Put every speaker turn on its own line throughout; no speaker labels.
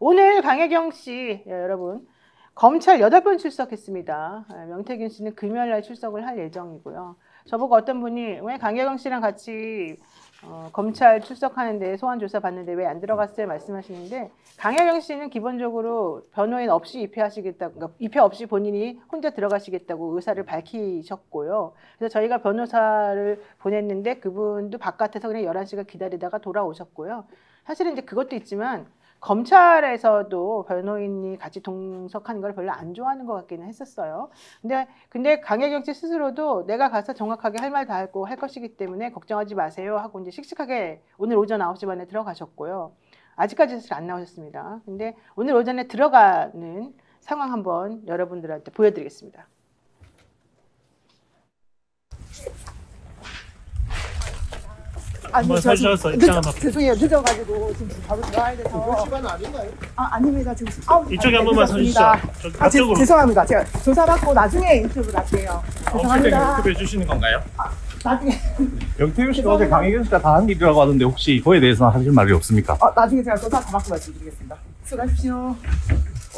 오늘 강혜경 씨, 여러분, 검찰 8번 출석했습니다. 명태균 씨는 금요일날 출석을 할 예정이고요. 저보고 어떤 분이 왜 강혜경 씨랑 같이 검찰 출석하는데 소환 조사 받는데 왜 안 들어갔어요? 말씀하시는데, 강혜경 씨는 기본적으로 변호인 없이 입회하시겠다고, 그러니까 입회 없이 본인이 혼자 들어가시겠다고 의사를 밝히셨고요. 그래서 저희가 변호사를 보냈는데 그분도 바깥에서 그냥 11시간 기다리다가 돌아오셨고요. 사실은 이제 그것도 있지만 검찰에서도 변호인이 같이 동석하는 걸 별로 안 좋아하는 것 같기는 했었어요. 근데 강혜경 씨 스스로도 내가 가서 정확하게 할 말 다 하고 할 것이기 때문에 걱정하지 마세요 하고 이제 씩씩하게 오늘 오전 9시 반에 들어가셨고요. 아직까지 사실 안 나오셨습니다. 근데 오늘 오전에 들어가는 상황 한번 여러분들한테 보여드리겠습니다.
한번 서주셔서 입장 한번.
죄송해요. 늦어가지고 지금 바로 들어가야 돼서.
시간 아닌가요?
아닙니다. 지금.
이쪽에 한 번만 서주시죠. 앞쪽으로.
죄송합니다. 제가 조사받고 나중에 인터뷰를 할게요. 죄송합니다.
인터뷰해 주시는 건가요?
나중에.
명태균 씨가 어제 강혜경 씨가 다 한 일이라고 하던데 혹시 그거에 대해서는 하실 말이 없습니까?
나중에 제가 조사 다 받고 말씀드리겠습니다. 수고하십시오.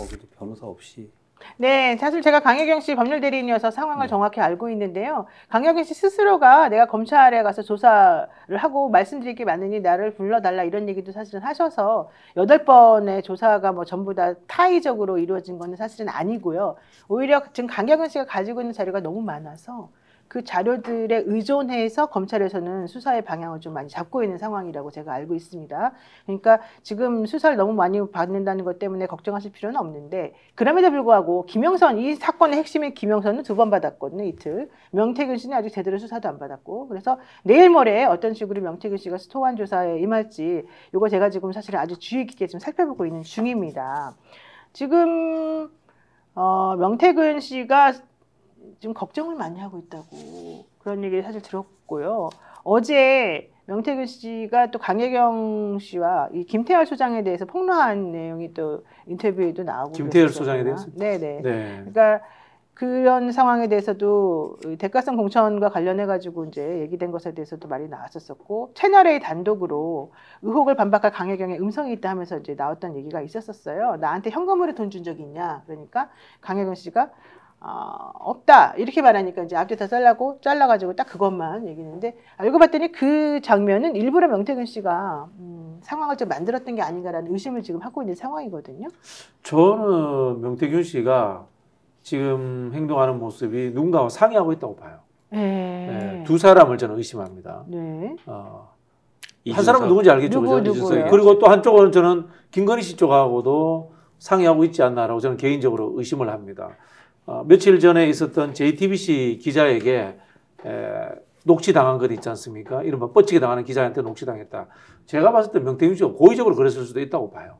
그래도 변호사 없이.
네, 사실 제가 강혜경 씨 법률 대리인이어서 상황을 정확히 알고 있는데요. 강혜경 씨 스스로가 내가 검찰에 가서 조사를 하고 말씀드릴 게 많으니 나를 불러달라 이런 얘기도 사실은 하셔서 8번의 조사가 뭐 전부 다 타의적으로 이루어진 거는 사실은 아니고요. 오히려 지금 강혜경 씨가 가지고 있는 자료가 너무 많아서 그 자료들에 의존해서 검찰에서는 수사의 방향을 좀 많이 잡고 있는 상황이라고 제가 알고 있습니다. 그러니까 지금 수사를 너무 많이 받는다는 것 때문에 걱정하실 필요는 없는데, 그럼에도 불구하고 김영선, 이 사건의 핵심인 김영선은 2번 받았거든요, 이틀. 명태균 씨는 아직 제대로 수사도 안 받았고, 그래서 내일 모레 어떤 식으로 명태균 씨가 소환 조사에 임할지 이거 제가 지금 사실 아주 주의 깊게 지금 살펴보고 있는 중입니다. 지금 명태균 씨가 지금 걱정을 많이 하고 있다고 그런 얘기를 사실 들었고요. 어제 명태균 씨가 또 강혜경 씨와 이 김태열 소장에 대해서 폭로한 내용이 또 인터뷰에도 나오고.
김태열 소장에 대해서?
네네.
네.
그러니까 그런 상황에 대해서도 대가성 공천과 관련해가지고 이제 얘기된 것에 대해서도 말이 나왔었었고, 채널A 단독으로 의혹을 반박할 강혜경의 음성이 있다 하면서 이제 나왔던 얘기가 있었었어요. 나한테 현금으로 돈 준 적이 있냐? 그러니까 강혜경 씨가 없다 이렇게 말하니까 이제 앞뒤 다 잘라가지고 딱 그것만 얘기했는데, 알고 봤더니 그 장면은 일부러 명태균 씨가 상황을 좀 만들었던 게 아닌가라는 의심을 지금 하고 있는 상황이거든요.
저는 명태균 씨가 지금 행동하는 모습이 누군가와 상의하고 있다고 봐요.
네.
두 사람을 저는 의심합니다.
네.
한 사람은 누군지 알겠죠.
누구예요?
그리고 또 한쪽은 저는 김건희 씨 쪽하고도 상의하고 있지 않나라고 저는 개인적으로 의심을 합니다. 며칠 전에 있었던 JTBC 기자에게 녹취당한 것 있지 않습니까? 이른바 뻗치게 당하는 기자한테 녹취당했다. 제가 봤을 때 명태균 씨가 고의적으로 그랬을 수도 있다고 봐요.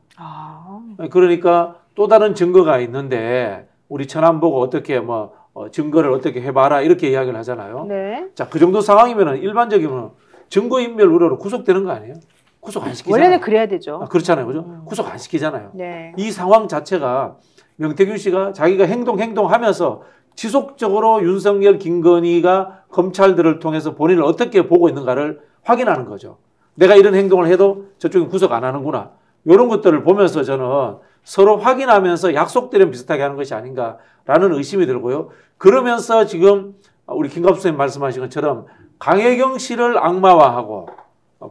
그러니까 또 다른 증거가 있는데 우리 천안 보고 어떻게 증거를 어떻게 해봐라 이렇게 이야기를 하잖아요.
네.
자, 그 정도 상황이면 일반적이면 증거인멸 우려로 구속되는 거 아니에요? 구속 안 시키잖아요.
원래는 그래야 되죠.
그렇잖아요. 그죠? 구속 안 시키잖아요.
네.
이 상황 자체가 명태균 씨가 자기가 행동하면서 지속적으로 윤석열, 김건희가 검찰들을 통해서 본인을 어떻게 보고 있는가를 확인하는 거죠. 내가 이런 행동을 해도 저쪽은 구속 안 하는구나. 이런 것들을 보면서 저는 서로 확인하면서 약속대로 비슷하게 하는 것이 아닌가라는 의심이 들고요. 그러면서 지금 우리 김갑수 선생님 말씀하신 것처럼 강혜경 씨를 악마화하고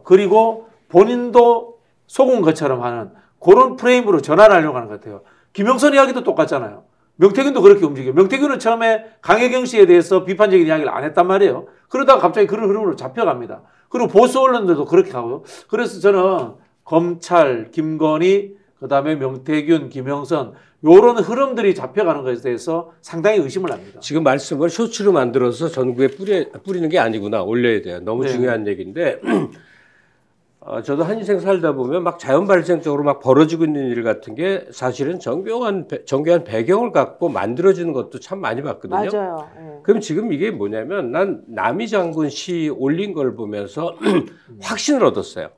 그리고 본인도 속은 것처럼 하는 그런 프레임으로 전환을 하려고 하는 것 같아요. 김영선 이야기도 똑같잖아요. 명태균도 그렇게 움직여요. 명태균은 처음에 강혜경 씨에 대해서 비판적인 이야기를 안 했단 말이에요. 그러다가 갑자기 그런 흐름으로 잡혀갑니다. 그리고 보수 언론들도 그렇게 가고요. 그래서 저는 검찰, 김건희, 그다음에 명태균, 김영선 이런 흐름들이 잡혀가는 것에 대해서 상당히 의심을 합니다.
지금 말씀을 쇼츠로 만들어서 전국에 뿌리는 게 아니구나. 올려야 돼요. 너무 중요한 얘기인데 저도 한 인생 살다 보면 막 자연 발생적으로 막 벌어지고 있는 일 같은 게 사실은 정교한 배경을 갖고 만들어지는 것도 참 많이 봤거든요.
맞아요. 네.
그럼 지금 이게 뭐냐면 난 남이 장군 시 올린 걸 보면서 확신을 얻었어요.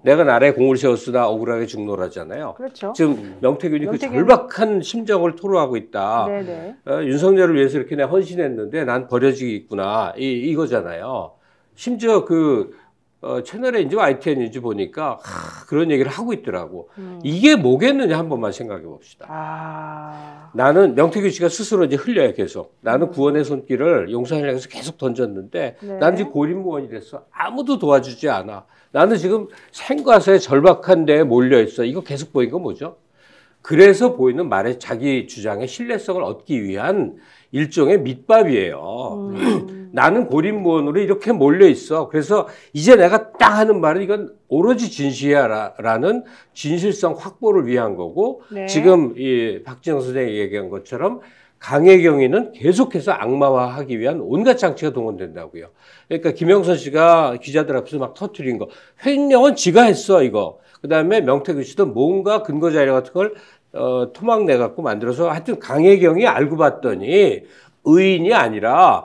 내가 나라에 공을 세웠으나 억울하게 죽노라잖아요.
그렇죠.
지금 명태균이 그 절박한 심정을 토로하고 있다.
네네.
윤석열을 위해서 이렇게 내가 헌신했는데 난 버려지겠구나. 이거잖아요. 심지어 그 채널A인지 YTN인지 보니까 그런 얘기를 하고 있더라고. 이게 뭐겠느냐 한 번만 생각해 봅시다. 나는 명태균 씨가 스스로 이제 흘려요 계속. 나는 구원의 손길을 용산을 향해서 계속 던졌는데 나는 지금 고립무원이 됐어. 아무도 도와주지 않아. 나는 지금 생과사에 절박한 데에 몰려 있어. 이거 계속 보인 건 뭐죠? 그래서 보이는 말의 자기 주장의 신뢰성을 얻기 위한 일종의 밑밥이에요. 나는 고립무원으로 이렇게 몰려 있어. 그래서 이제 내가 딱 하는 말은 이건 오로지 진실이야라는 진실성 확보를 위한 거고 지금 이 박진영 선생이 얘기한 것처럼 강혜경이는 계속해서 악마화하기 위한 온갖 장치가 동원된다고요. 그러니까 김영선 씨가 기자들 앞에서 막 터뜨린 거. 횡령은 지가 했어 이거. 그다음에 명태균 씨도 뭔가 근거 자료 같은 걸 토막 내갖고 만들어서 하여튼 강혜경이 알고 봤더니 의인이 아니라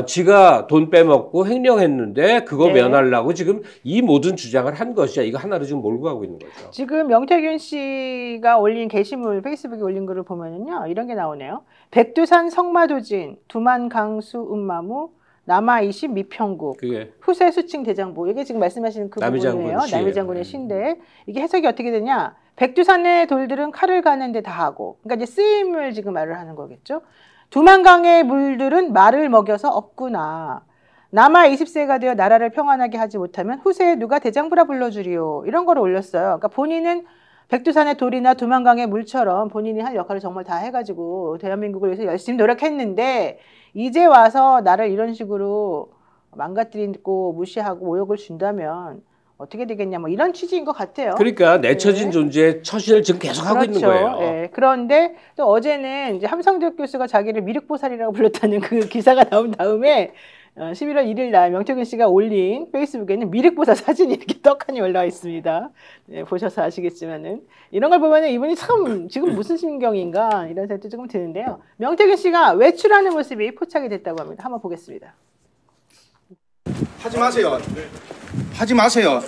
지가 돈 빼먹고 횡령했는데 그거 면하려고 지금 이 모든 주장을 한 것이야. 이거 하나로 지금 몰고 가고 있는 거죠.
지금 명태균 씨가 올린 게시물 페이스북에 올린 글을 보면은요 이런 게 나오네요. 백두산 성마도진 두만강수 음마무 남아이시 미평국 후세 수칭 대장부 이게 지금 말씀하시는 그 부분이에요. 남이장군의 시인데 이게 해석이 어떻게 되냐? 백두산의 돌들은 칼을 가는데 다 하고 그러니까 이제 쓰임을 지금 말을 하는 거겠죠. 두만강의 물들은 말을 먹여서 없구나. 남아 20세가 되어 나라를 평안하게 하지 못하면 후세에 누가 대장부라 불러주리요. 이런 걸 올렸어요. 그러니까 본인은 백두산의 돌이나 두만강의 물처럼 본인이 할 역할을 정말 다 해가지고 대한민국을 위해서 열심히 노력했는데 이제 와서 나를 이런 식으로 망가뜨리고 무시하고 모욕을 준다면 어떻게 되겠냐 뭐 이런 취지인 것 같아요.
그러니까 내쳐진 존재의 처신을 지금 계속 하고 있는 거예요.
네. 그런데 또 어제는 이제 함성득 교수가 자기를 미륵보살이라고 불렀다는 그 기사가 나온 다음에 11월 1일 날 명태균 씨가 올린 페이스북에는 미륵보살 사진이 이렇게 떡하니 올라와 있습니다. 네, 보셔서 아시겠지만은 이런 걸 보면은 이분이 참 지금 무슨 심경인가 이런 생각도 조금 드는데요. 명태균 씨가 외출하는 모습이 포착이 됐다고 합니다. 한번 보겠습니다.
하지 마세요. 하지 마세요.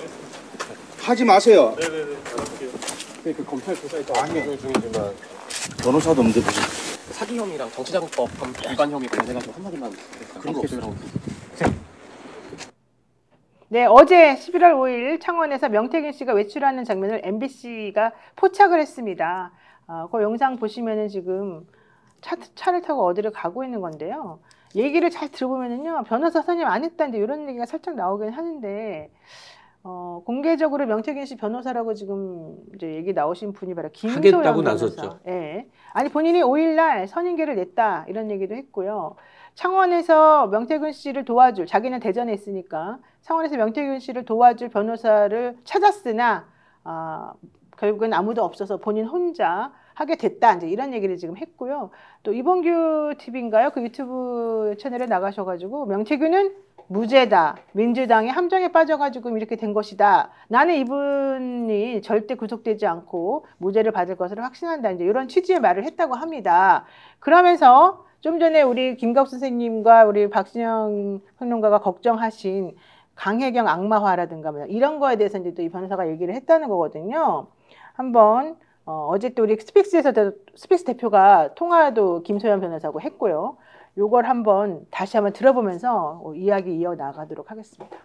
하지 마세요.
네네네.
그 검찰 조사에 조사 중이지만 변호사도 없는데 무슨
사기 혐의랑 정치자금법 위반 혐의 관련해가지고 한마디만 그런 거 없어요?
네, 어제 11월 5일 창원에서 명태균 씨가 외출하는 장면을 MBC가 포착을 했습니다. 그 영상 보시면은 지금 차를 타고 어디를 가고 있는 건데요. 얘기를 잘 들어보면은요, 변호사 선임 안 했다는데 이런 얘기가 살짝 나오긴 하는데, 공개적으로 명태균 씨 변호사라고 지금 이제 얘기 나오신 분이 바로 김소연
하겠다고
변호사.
나섰죠.
예. 아니 본인이 5일날 선임계를 냈다 이런 얘기도 했고요. 창원에서 명태균 씨를 도와줄 자기는 대전에 있으니까 창원에서 명태균 씨를 도와줄 변호사를 찾았으나 결국은 아무도 없어서 본인 혼자 하게 됐다 이제 이런 얘기를 지금 했고요. 또 이봉규 TV인가요? 그 유튜브 채널에 나가셔가지고 명태균은 무죄다. 민주당의 함정에 빠져가지고 이렇게 된 것이다. 나는 이분이 절대 구속되지 않고 무죄를 받을 것을 확신한다. 이제 이런 취지의 말을 했다고 합니다. 그러면서 좀 전에 우리 김갑 선생님과 우리 박진영 평론가가 걱정하신 강혜경 악마화라든가 이런 거에 대해서 이제 또 이 변호사가 얘기를 했다는 거거든요. 한번 어제 또 우리 스픽스 대표가 통화도 김소연 변호사하고 했고요. 요걸 다시 한번 들어보면서 이야기 이어나가도록 하겠습니다.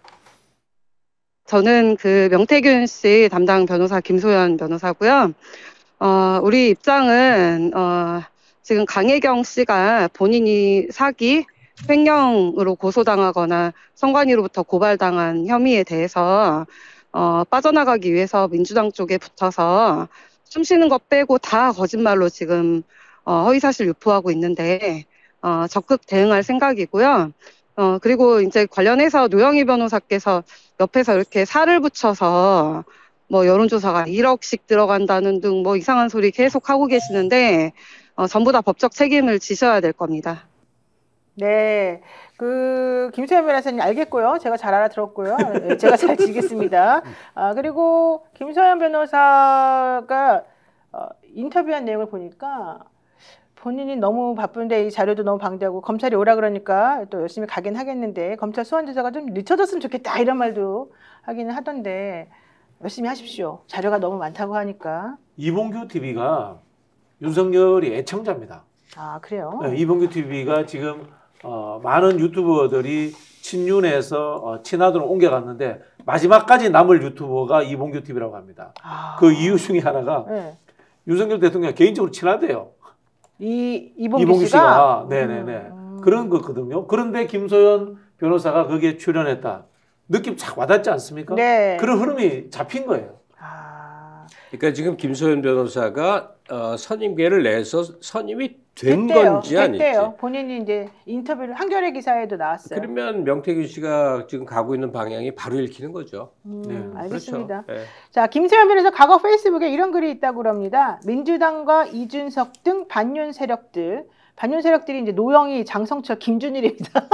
저는 그 명태균 씨 담당 변호사 김소연 변호사고요. 우리 입장은 지금 강혜경 씨가 본인이 사기, 횡령으로 고소당하거나 선관위로부터 고발당한 혐의에 대해서 빠져나가기 위해서 민주당 쪽에 붙어서 숨쉬는 것 빼고 다 거짓말로 지금 허위사실 유포하고 있는데 적극 대응할 생각이고요. 그리고 이제 관련해서 노영희 변호사께서 옆에서 이렇게 살을 붙여서 뭐 여론조사가 1억씩 들어간다는 등 뭐 이상한 소리 계속 하고 계시는데 전부 다 법적 책임을 지셔야 될 겁니다.
네, 그 김소연 변호사님 알겠고요. 제가 잘 알아들었고요. 제가 잘 지겠습니다. 그리고 김소연 변호사가 인터뷰한 내용을 보니까 본인이 너무 바쁜데 이 자료도 너무 방대하고 검찰이 오라 그러니까 또 열심히 가긴 하겠는데 검찰 소환 조사가 좀 늦춰졌으면 좋겠다 이런 말도 하기는 하던데 열심히 하십시오. 자료가 너무 많다고 하니까.
이봉규 TV가 윤석열이 애청자입니다.
아 그래요?
네, 이봉규 TV가 지금 많은 유튜버들이 친윤에서 친하도로 옮겨갔는데 마지막까지 남을 유튜버가 이봉규 TV라고 합니다. 그 이유 중에 하나가
네.
윤석열 대통령 개인적으로 친하대요.
이봉규 씨가?
네네네. 그런 거거든요. 그런데 김소연 변호사가 거기에 출연했다. 느낌 착 와닿지 않습니까?
네.
그런 흐름이 잡힌 거예요.
그러니까 지금 김소연 변호사가 선임계를 내서 선임이 된
됐대요.
건지 아닌지.
됐대요. 본인이 이제 인터뷰를 한겨레 기사에도 나왔어요.
그러면 명태균 씨가 지금 가고 있는 방향이 바로 읽히는 거죠.
네.
알겠습니다.
그렇죠. 네.
자, 김세현 변호사 과거 페이스북에 이런 글이 있다고 그럽니다. 민주당과 이준석 등 반윤 세력들이 이제 노영희, 장성철, 김준일입니다.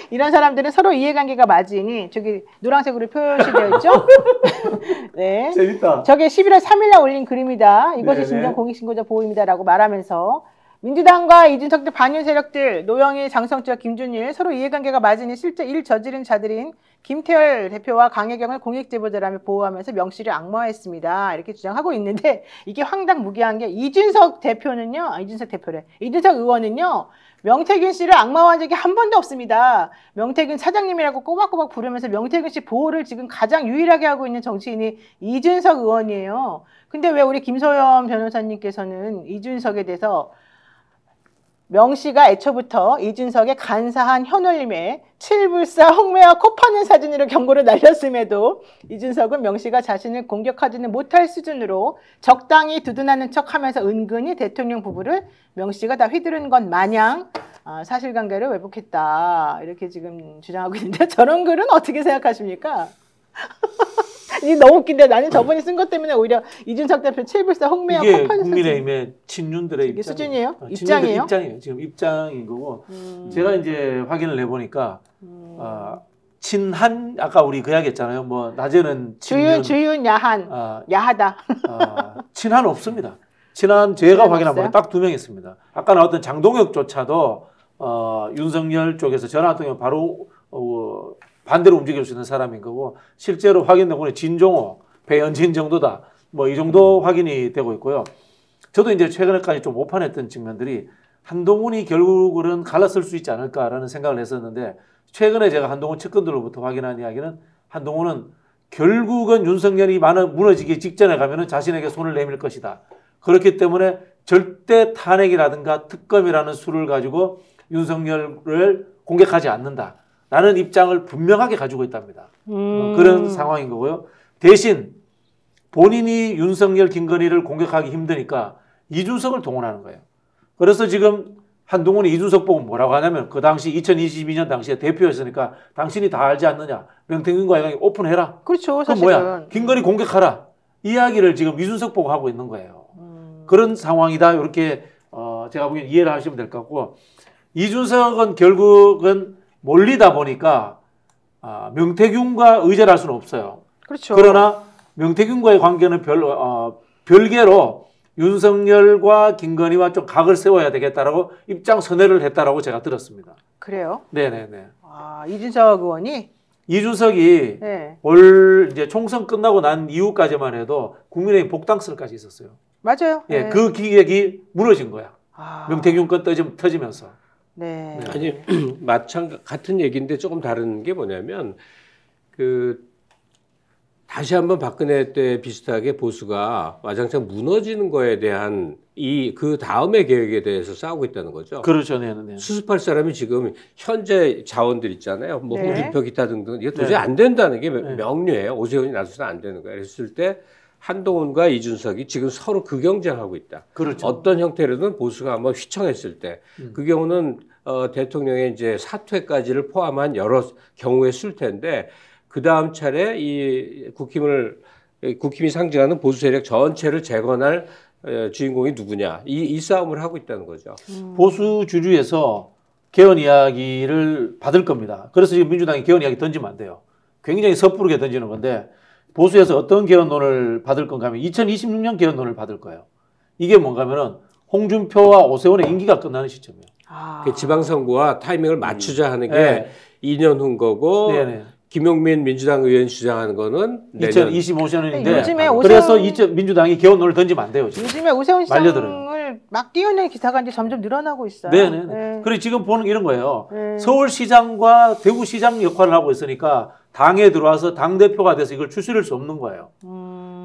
이런 사람들은 서로 이해관계가 맞으니 저기 노란색으로 표시되어 있죠? 네.
재밌다.
저게 11월 3일날 올린 글입니다. 이것이
네네.
진정 공익신고자 보호입니다라고 말하면서 민주당과 이준석 등 반윤 세력들 노영희, 장성철, 김준일 서로 이해관계가 맞으니 실제 일 저지른 자들인 김태열 대표와 강혜경을 공익제보자라며 보호하면서 명시를 악마화했습니다. 이렇게 주장하고 있는데 이게 황당무계한 게 이준석 의원은요. 명태균 씨를 악마화한 적이 한 번도 없습니다. 명태균 사장님이라고 꼬박꼬박 부르면서 명태균 씨 보호를 지금 가장 유일하게 하고 있는 정치인이 이준석 의원이에요. 근데 왜 우리 김소연 변호사님께서는 이준석에 대해서 명 씨가 애초부터 이준석의 간사한 현올림에 칠불사 홍매와 코 파는 사진으로 경고를 날렸음에도 이준석은 명 씨가 자신을 공격하지는 못할 수준으로 적당히 두둔하는 척하면서 은근히 대통령 부부를 명 씨가 다 휘두른 것 마냥 사실관계를 왜곡했다 이렇게 지금 주장하고 있는데 저런 글은 어떻게 생각하십니까? 이게 너무 웃긴데 나는 저번에 쓴 것 때문에 오히려 이준석 대표 칠불사 홍매와 코
이게
파는 사진
국민의힘의 친윤들의
이게
입장.
수준이에요?
입장이에요.
입장이에요?
지금 입장인 거고 제가 이제 확인을 해보니까 친한 아까 우리 그 이야기했잖아요. 뭐 낮에는 친윤,
주윤 야한 야하다.
친한 없습니다. 친한 제가
친한
확인한
없어요?
바에 딱 2명 있습니다. 아까 나왔던 장동혁조차도 윤석열 쪽에서 전화 한 통에 바로 반대로 움직일 수 있는 사람인 거고 실제로 확인된 거는 진종호, 배현진 정도다. 뭐 이 정도 확인이 되고 있고요. 저도 이제 최근에까지 좀 오판했던 측면들이 한동훈이 결국은 갈랐을 수 있지 않을까라는 생각을 했었는데 최근에 제가 한동훈 측근들로부터 확인한 이야기는 한동훈은 결국은 윤석열이 무너지기 직전에 가면은 자신에게 손을 내밀 것이다. 그렇기 때문에 절대 탄핵이라든가 특검이라는 수를 가지고 윤석열을 공격하지 않는다. 라는 입장을 분명하게 가지고 있답니다. 그런 상황인 거고요. 대신 본인이 윤석열, 김건희를 공격하기 힘드니까 이준석을 동원하는 거예요. 그래서 지금 한동훈이 이준석 보고 뭐라고 하냐면 그 당시 2022년 당시에 대표였으니까 당신이 다 알지 않느냐. 명태균과 이강인 오픈해라.
그렇죠.
그럼 뭐야? 김건희 공격하라. 이야기를 지금 이준석 보고 하고 있는 거예요. 그런 상황이다. 이렇게 제가 보기엔 이해를 하시면 될 것 같고 이준석은 결국은 몰리다 보니까 명태균과 의제를 할 수는 없어요.
그렇죠.
그러나 명태균과의 관계는 별개로 윤석열과 김건희와 좀 각을 세워야 되겠다라고 입장 선회를 했다라고 제가 들었습니다.
그래요?
네네네.
이준석 의원이
이준석이
네.
올 이제 총선 끝나고 난 이후까지만 해도 국민의힘 복당설까지 있었어요.
맞아요.
예,
네.
그 기획이 무너진 거야. 명태균 건 터지면서.
네.
아니 같은 얘기인데 조금 다른 게 뭐냐면 다시 한번 박근혜 때 비슷하게 보수가 와장창 무너지는 거에 대한 그 다음의 계획에 대해서 싸우고 있다는 거죠.
그렇죠, 네.
수습할 사람이 지금 현재 자원들 있잖아요. 뭐
네.
홍준표 기타 등등 이게 도저히
네.
안 된다는 게 명료해요. 오세훈이 나서서는 안 되는 거예요. 그랬을 때 한동훈과 이준석이 지금 서로 극경쟁하고 있다.
그렇죠.
어떤 형태로든 보수가 한번 휘청했을 때 그 경우는 대통령의 이제 사퇴까지를 포함한 여러 경우의 수일 텐데 그 다음 차례 이 국힘이 상징하는 보수 세력 전체를 재건할 주인공이 누구냐 이 싸움을 하고 있다는 거죠.
보수 주류에서 개헌 이야기를 받을 겁니다. 그래서 지금 민주당이 개헌 이야기 던지면 안 돼요. 굉장히 섣부르게 던지는 건데 보수에서 어떤 개헌론을 받을 건가 하면 2026년 개헌론을 받을 거예요. 이게 뭔가 하면은 홍준표와 오세훈의 임기가 끝나는 시점이에요.
그 지방선거와 타이밍을 맞추자 하는 게
네.
2년 후 거고
네네.
김용민 민주당 의원이 주장하는 거는 내년
2025년인데
요즘에
그래서 민주당이 개헌론을 던지면 안 돼요. 지금.
요즘에 오세훈
말려들어요.
시장을 막 띄우는 기사가 이제 점점 늘어나고 있어요.
네네.
네.
그리고 지금 보는 게 이런 거예요.
네.
서울시장과 대구시장 역할을 하고 있으니까 당에 들어와서 당대표가 돼서 이걸 추스릴 수 없는 거예요.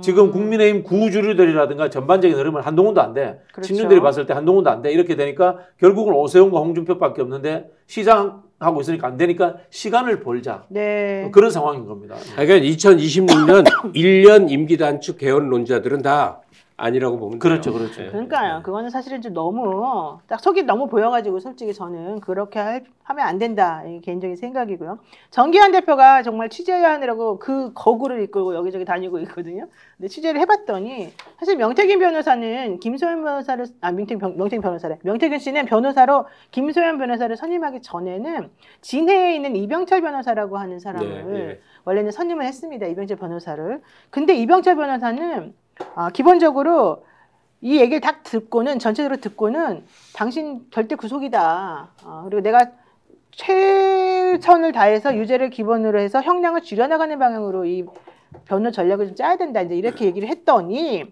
지금 국민의힘 구주류들이라든가 전반적인 흐름은 한동훈도 안 돼.
그렇죠.
친윤들이 봤을 때 한동훈도 안 돼. 이렇게 되니까 결국은 오세훈과 홍준표밖에 없는데 시장하고 있으니까 안 되니까 시간을 벌자.
네.
그런 상황인 겁니다.
그러니까 2026년 1년 임기 단축 개헌론자들은 다 아니라고 보면
그렇죠,
돼요.
그렇죠.
네.
그러니까요. 그거는 사실은 좀 너무 딱 속이 너무 보여가지고 솔직히 저는 그렇게 하면 안 된다. 이게 개인적인 생각이고요. 정기환 대표가 정말 취재하느라고 그 거구를 이끌고 여기저기 다니고 있거든요. 근데 취재를 해봤더니 사실 명태균 변호사는 김소연 변호사를 명태균 변호사래. 명태균 씨는 변호사로 김소연 변호사를 선임하기 전에는 진해에 있는 이병철 변호사라고 하는 사람을 원래는 선임을 했습니다. 이병철 변호사를. 근데 이병철 변호사는 기본적으로 이 얘기를 딱 듣고는 전체적으로 듣고는 당신 절대 구속이다. 그리고 내가 최선을 다해서 유죄를 기본으로 해서 형량을 줄여나가는 방향으로 이 변호 전략을 좀 짜야 된다. 이제 이렇게 얘기를 했더니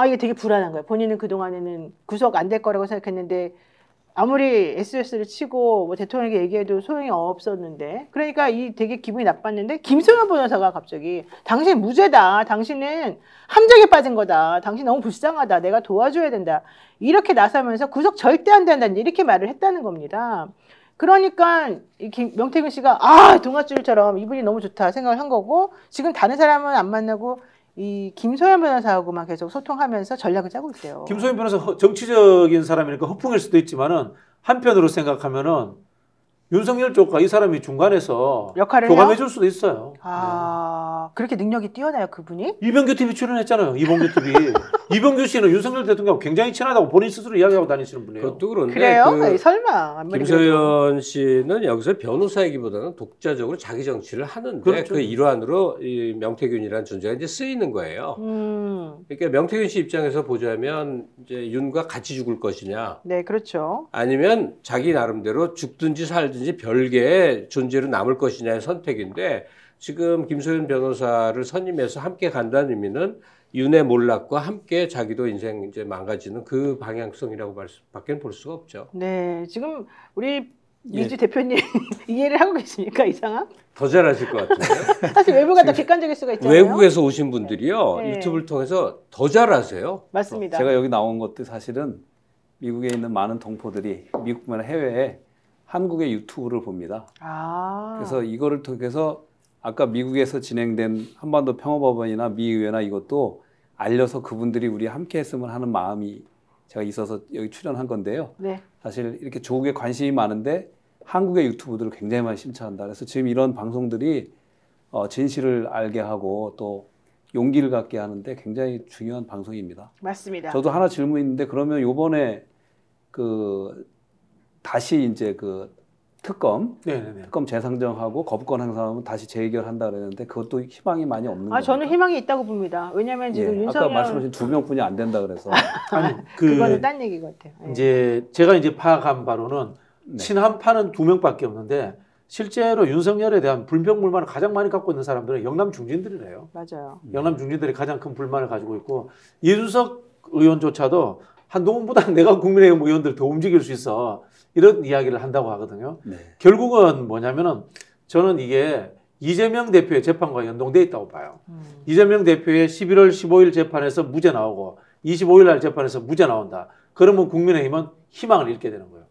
이게 되게 불안한 거예요. 본인은 그동안에는 구속 안 될 거라고 생각했는데 아무리 SOS를 치고 뭐 대통령에게 얘기해도 소용이 없었는데 그러니까 이 되게 기분이 나빴는데 김소연 변호사가 갑자기 당신 무죄다. 당신은 함정에 빠진 거다. 당신 너무 불쌍하다. 내가 도와줘야 된다. 이렇게 나서면서 구속 절대 안 된다. 이렇게 말을 했다는 겁니다. 그러니까 명태균 씨가 동아줄처럼 이분이 너무 좋다 생각을 한 거고 지금 다른 사람은 안 만나고 이 김소연 변호사하고만 계속 소통하면서 전략을 짜고 있대요.
김소연 변호사 정치적인 사람이니까 허풍일 수도 있지만은 한편으로 생각하면은 윤석열 쪽과 이 사람이 중간에서
역할을
교감해
해요?
줄 수도 있어요.
그렇게 능력이 뛰어나요, 그분이?
이병규 TV 출연했잖아요. 이병규 TV. 이병규 씨는 윤석열 대통령하고 굉장히 친하다고 본인 스스로 이야기하고 다니시는 분이에요.
그것도 그런데
그래요? 설마.
김소연 씨는 여기서 변호사이기보다는 독자적으로 자기 정치를 하는데
그렇죠.
그 일환으로 이 명태균이라는 존재가 이제 쓰이는 거예요. 그러니까 명태균 씨 입장에서 보자면 이제 윤과 같이 죽을 것이냐,
네, 그렇죠.
아니면 자기 나름대로 죽든지 살든지 별개의 존재로 남을 것이냐의 선택인데 지금 김소연 변호사를 선임해서 함께 간다는 의미는 윤의 몰락과 함께 자기도 인생 이제 망가지는 그 방향성이라고 밖에는 볼 수가 없죠.
네, 지금 우리 미주 대표님 이해를 하고 계십니까, 이 상황?
더 잘하실 것 같은데요.
사실 외부가 더 객관적일 수가 있잖아요.
외국에서 오신 분들이요.
네.
유튜브를 통해서 더 잘하세요.
맞습니다.
제가 여기 나온 것도 사실은 미국에 있는 많은 동포들이 미국뿐만 아니라 해외에 한국의 유튜브를 봅니다. 그래서 이거를 통해서 아까 미국에서 진행된 한반도 평화법원이나 미의회나 이것도 알려서 그분들이 우리 함께 했으면 하는 마음이 제가 있어서 여기 출연한 건데요.
네.
사실 이렇게 조국에 관심이 많은데 한국의 유튜브들을 굉장히 많이 심차한다. 그래서 지금 이런 방송들이 진실을 알게 하고 또 용기를 갖게 하는데 굉장히 중요한 방송입니다.
맞습니다.
저도 하나 질문이 있는데 그러면 요번에 다시 이제 특검 재상정하고 거부권 행사하면 다시 재의결한다 그랬는데 그것도 희망이 많이 없는 거예요.
저는 희망이 있다고 봅니다. 왜냐하면 지금 윤석열
아까 말씀하신 2명뿐이 안 된다 그래서
아니 그거는 딴 얘기 같아요.
이제 제가 이제 파악한 바로는 친한파는 2명밖에 없는데 실제로 윤석열에 대한 불평불만을 가장 많이 갖고 있는 사람들은 영남 중진들이래요.
맞아요.
영남 중진들이 가장 큰 불만을 가지고 있고 이준석 의원조차도 한동훈보다 내가 국민의힘 의원들 더 움직일 수 있어. 이런 이야기를 한다고 하거든요. 결국은 뭐냐면은 저는 이게 이재명 대표의 재판과 연동돼 있다고 봐요. 이재명 대표의 11월 15일 재판에서 무죄 나오고 25일 날 재판에서 무죄 나온다. 그러면 국민의힘은 희망을 잃게 되는 거예요.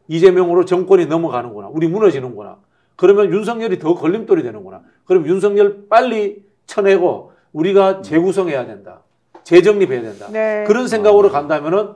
이재명으로 정권이 넘어가는구나. 우리 무너지는구나. 그러면 윤석열이 더 걸림돌이 되는구나. 그럼 윤석열 빨리 쳐내고 우리가 재구성해야 된다. 재정립해야 된다.
네.
그런 생각으로 간다면은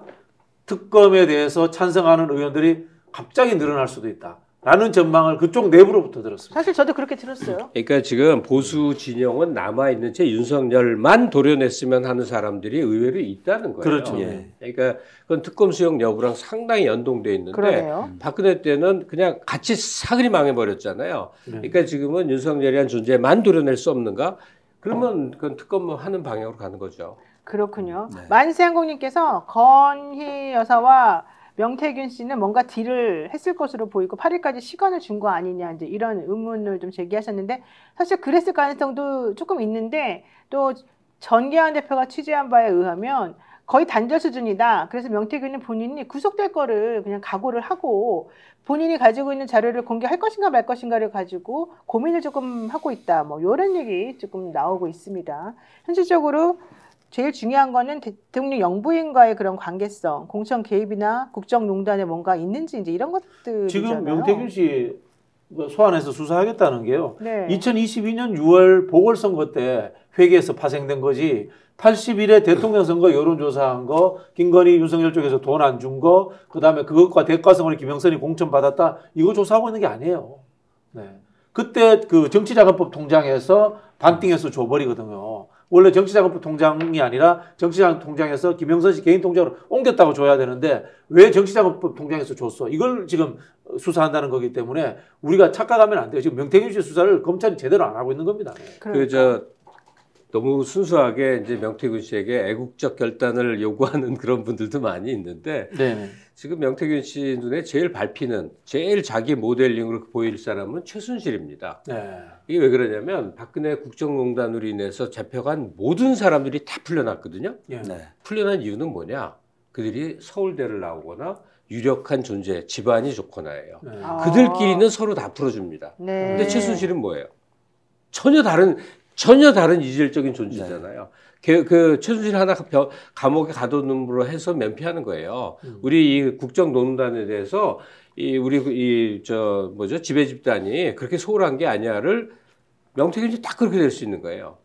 특검에 대해서 찬성하는 의원들이 갑자기 늘어날 수도 있다. 라는 전망을 그쪽 내부로부터 들었습니다.
사실 저도 그렇게 들었어요.
그러니까 지금 보수 진영은 남아있는 채 윤석열만 도려냈으면 하는 사람들이 의외로 있다는 거예요.
그렇죠.
그러니까 그건 특검 수용 여부랑 상당히 연동돼 있는데
그러네요.
박근혜 때는 그냥 같이 사그리 망해버렸잖아요. 그러니까 지금은 윤석열이라는 존재만 도려낼 수 없는가? 그러면 그건 특검만 하는 방향으로 가는 거죠.
그렇군요. 만세항공님께서 건희 여사와 명태균 씨는 뭔가 딜을 했을 것으로 보이고 8일까지 시간을 준 거 아니냐 이제 이런 의문을 좀 제기하셨는데 사실 그랬을 가능성도 조금 있는데 또 전기환 대표가 취재한 바에 의하면 거의 단절 수준이다. 그래서 명태균은 본인이 구속될 거를 그냥 각오를 하고 본인이 가지고 있는 자료를 공개할 것인가 말 것인가를 가지고 고민을 조금 하고 있다. 뭐 이런 얘기 조금 나오고 있습니다. 현실적으로 제일 중요한 거는 대통령 영부인과의 그런 관계성, 공천 개입이나 국정농단에 뭔가 있는지 이제 이런 것들이잖아요.
지금 명태균 씨 소환해서 수사하겠다는 게요.
네.
2022년 6월 보궐선거 때 회계에서 파생된 거지. 81회 대통령 선거 여론조사한 거, 김건희, 윤석열 쪽에서 돈 안 준 거, 그다음에 그것과 대가성으로 김영선이 공천 받았다. 이거 조사하고 있는 게 아니에요. 네. 그때 그 정치자금법 통장에서 반띵해서 줘버리거든요. 원래 정치자금법 통장이 아니라 정치자금 통장에서 김영선 씨 개인 통장으로 옮겼다고 줘야 되는데 왜 정치자금법 통장에서 줬어? 이걸 지금 수사한다는 거기 때문에 우리가 착각하면 안 돼요. 지금 명태균 씨 수사를 검찰이 제대로 안 하고 있는 겁니다.
너무 순수하게 이제 명태균 씨에게 애국적 결단을 요구하는 그런 분들도 많이 있는데
네.
지금 명태균 씨 눈에 제일 밟히는 제일 자기 모델링으로 보일 사람은 최순실입니다.
네.
이게 왜 그러냐면 박근혜 국정농단으로 인해서 잡혀간 모든 사람들이 다 풀려났거든요.
네.
풀려난 이유는 뭐냐? 그들이 서울대를 나오거나 유력한 존재, 집안이 좋거나예요.
네.
그들끼리는 서로 다 풀어줍니다.
네.
근데 최순실은 뭐예요? 전혀 다른 이질적인 존재잖아요. 그 최순실 하나 감옥에 가둬놓음으로 해서 면피하는 거예요. 우리 이 국정농단에 대해서 우리 지배 집단이 그렇게 소홀한 게 아니야를 명태균 씨 딱 그렇게 될 수 있는 거예요.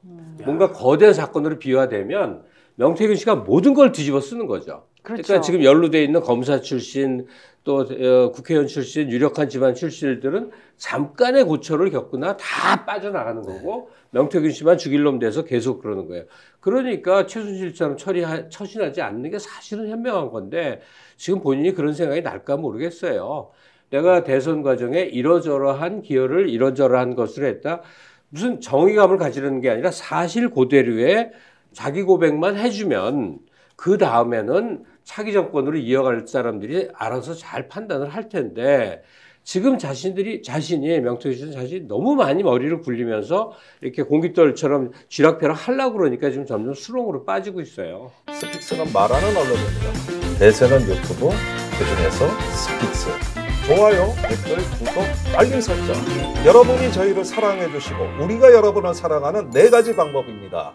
뭔가 거대한 사건으로 비화되면 명태균 씨가 모든 걸 뒤집어 쓰는 거죠.
그렇죠.
그러니까 지금 연루돼 있는 검사 출신 또 국회의원 출신 유력한 집안 출신들은 잠깐의 고초를 겪으나 다 빠져나가는 거고 명태균 씨만 죽일 놈 돼서 계속 그러는 거예요. 그러니까 최순실처럼 처신하지 않는 게 사실은 현명한 건데 지금 본인이 그런 생각이 날까 모르겠어요. 내가 대선 과정에 이러저러한 기여를 이러저러한 것을 했다. 무슨 정의감을 가지려는 게 아니라 사실 그대로의 자기 고백만 해주면 그 다음에는 차기 정권으로 이어갈 사람들이 알아서 잘 판단을 할 텐데 지금 자신이 명태균 자신이 너무 많이 머리를 굴리면서 이렇게 공깃돌처럼 쥐락펴락 하려고 그러니까 지금 점점 수렁으로 빠지고 있어요.
스픽스는 말하는 언론입니다. 대세는 유튜브, 그중에서 스픽스. 좋아요, 댓글, 구독, 알림 설정. 여러분이 저희를 사랑해 주시고 우리가 여러분을 사랑하는 4가지 방법입니다.